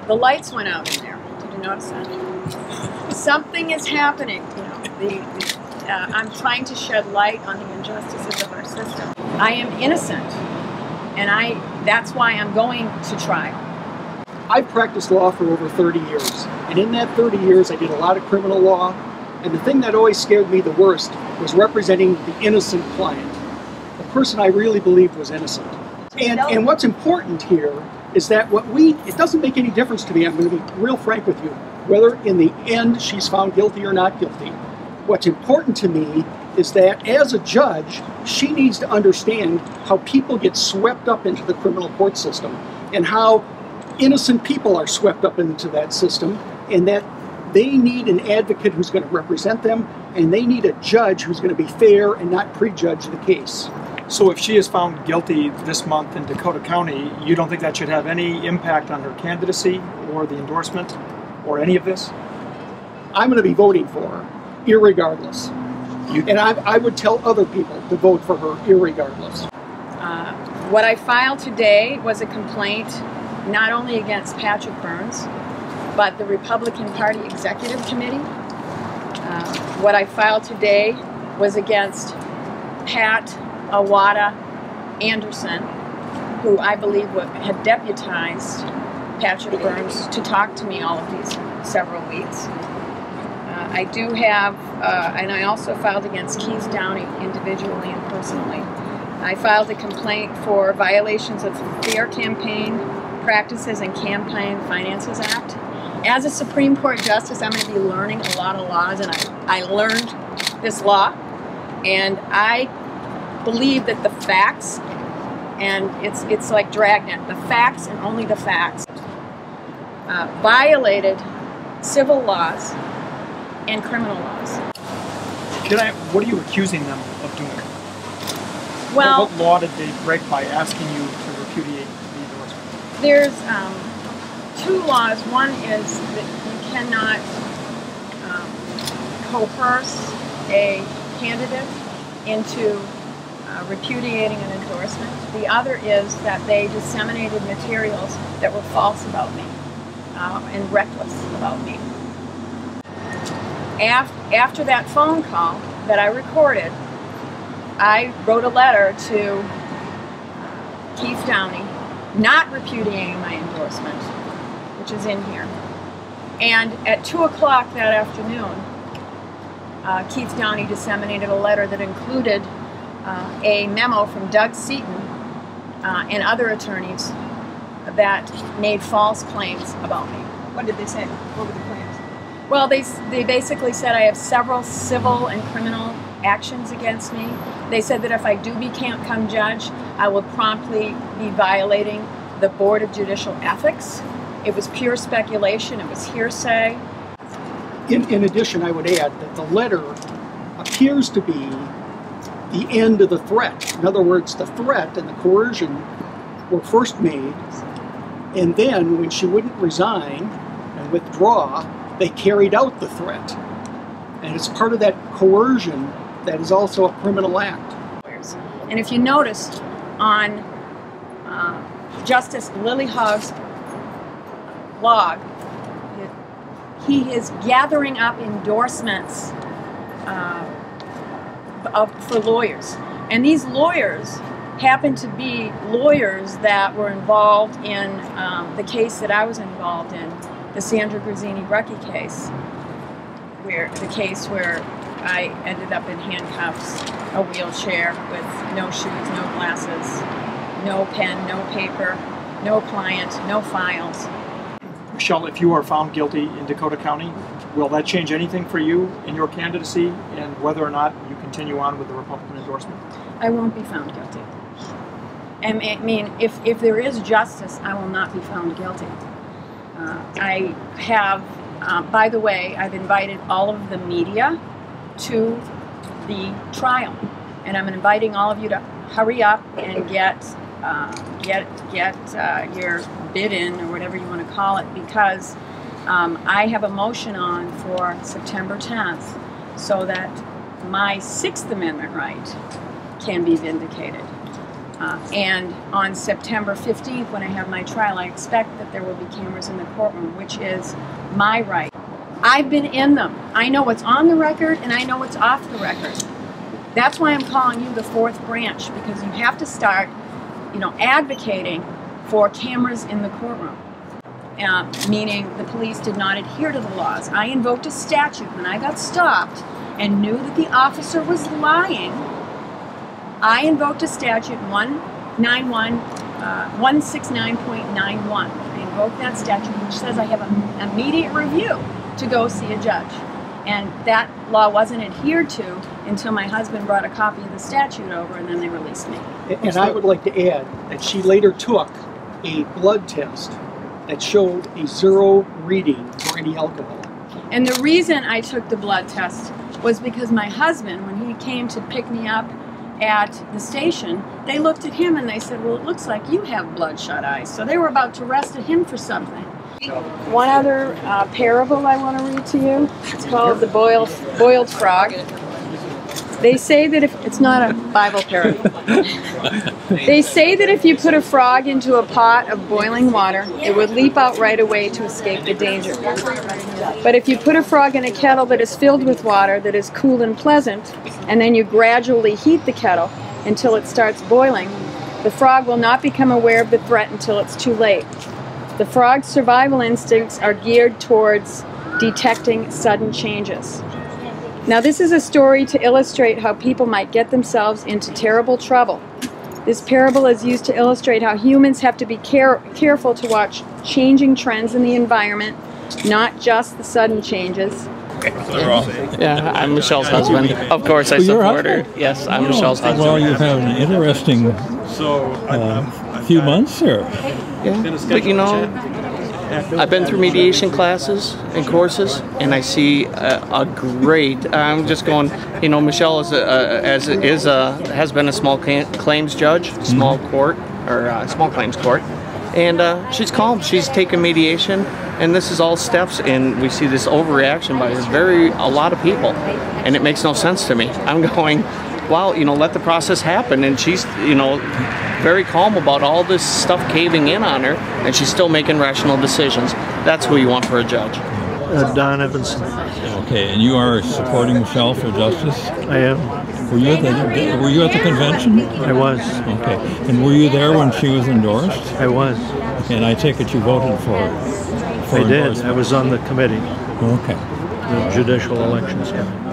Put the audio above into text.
The lights went out in there. Did you notice that? Something is happening. You know, I'm trying to shed light on the injustices of our system. I am innocent, and that's why I'm going to trial. I've practiced law for over 30 years, and in that 30 years I did a lot of criminal law, and the thing that always scared me the worst was representing the innocent client, the person I really believed was innocent. And what's important here is that it doesn't make any difference to me, I'm going to be real frank with you, whether in the end she's found guilty or not guilty. What's important to me is that as a judge, she needs to understand how people get swept up into the criminal court system and how innocent people are swept up into that system, and that they need an advocate who's going to represent them, and they need a judge who's going to be fair and not prejudge the case. So if she is found guilty this month in Dakota County, you don't think that should have any impact on her candidacy or the endorsement or any of this? I'm going to be voting for her, irregardless. And I would tell other people to vote for her, irregardless. What I filed today was a complaint not only against Patrick Burns, but the Republican Party Executive Committee. What I filed today was against Pat Awada Anderson, who I believe had deputized Patrick Burns to talk to me all of these several weeks. I do have, and I also filed against Keith Downey individually and personally. I filed a complaint for violations of the Fair Campaign Practices and Campaign Finances Act. As a Supreme Court Justice, I'm going to be learning a lot of laws, and I learned this law, and I believe that the facts, and it's like Dragnet, the facts and only the facts, violated civil laws and criminal laws. What are you accusing them of doing? Well, what law did they break by asking you to repudiate the endorsement? There's two laws. One is that you cannot coerce a candidate into repudiating an endorsement. The other is that they disseminated materials that were false about me and reckless about me. After that phone call that I recorded, I wrote a letter to Keith Downey, not repudiating my endorsement, which is in here. And at 2 o'clock that afternoon, Keith Downey disseminated a letter that included a memo from Doug Seaton and other attorneys that made false claims about me. What did they say? What were the claims? Well, they basically said I have several civil and criminal actions against me. They said that if I do become judge, I will promptly be violating the Board of Judicial Ethics. It was pure speculation. It was hearsay. In addition, I would add that the letter appears to be the end of the threat. In other words, the threat and the coercion were first made, and then when she wouldn't resign and withdraw, they carried out the threat. And it's part of that coercion that is also a criminal act. And if you noticed on Justice Lillyhog's blog, he is gathering up endorsements for lawyers. And these lawyers happen to be lawyers that were involved in the case that I was involved in, the Sandra Grazzini-Brucki case, where I ended up in handcuffs, a wheelchair with no shoes, no glasses, no pen, no paper, no client, no files. Michelle, if you are found guilty in Dakota County, will that change anything for you in your candidacy and whether or not you continue on with the Republican endorsement? I won't be found guilty. I mean, if there is justice, I will not be found guilty. I have, by the way, I've invited all of the media to the trial, and I'm inviting all of you to hurry up and get your bid in, or whatever you want to call it, because I have a motion on for September 10th so that my Sixth Amendment right can be vindicated. And on September 15th, when I have my trial, I expect that there will be cameras in the courtroom, which is my right. I've been in them. I know what's on the record and I know what's off the record. That's why I'm calling you the fourth branch, because you have to start, advocating for cameras in the courtroom. Meaning the police did not adhere to the laws. I invoked a statute when I got stopped and knew that the officer was lying. I invoked a statute 169.91. I invoked that statute, which says I have an immediate review to go see a judge. And that law wasn't adhered to until my husband brought a copy of the statute over, and then they released me. And I would like to add that she later took a blood test that showed a 0 reading for any alcohol. And the reason I took the blood test was because my husband, when he came to pick me up at the station, they looked at him and they said, well, it looks like you have bloodshot eyes. So they were about to arrest him for something. One other parable I want to read to you. It's called the boiled frog. They say that if it's not a Bible parable. They say that if you put a frog into a pot of boiling water, it would leap out right away to escape the danger. But if you put a frog in a kettle that is filled with water that is cool and pleasant, and then you gradually heat the kettle until it starts boiling, the frog will not become aware of the threat until it's too late. The frog's survival instincts are geared towards detecting sudden changes. Now, this is a story to illustrate how people might get themselves into terrible trouble. This parable is used to illustrate how humans have to be careful to watch changing trends in the environment, not just the sudden changes. Yeah, I'm Michelle's husband. Of course, I support her. Yes, I'm Michelle's husband. Well, you've had an interesting few months here. Yeah, but I've been through mediation classes and courses, and I see a great. I'm just going. Michelle has been a small claims judge, small court or small claims court, and she's calm. She's taken mediation, and this is all steps. And we see this overreaction by a lot of people, and it makes no sense to me. I'm going, wow, let the process happen, and she's very calm about all this stuff caving in on her, and she's still making rational decisions. That's who you want for a judge. Don Evanson. Okay, and you are supporting Michelle for justice? I am. Were you at the convention? I was. Okay, and were you there when she was endorsed? I was. Okay, and I take it you voted for I did. I was on the committee. Okay. The Judicial Elections Committee.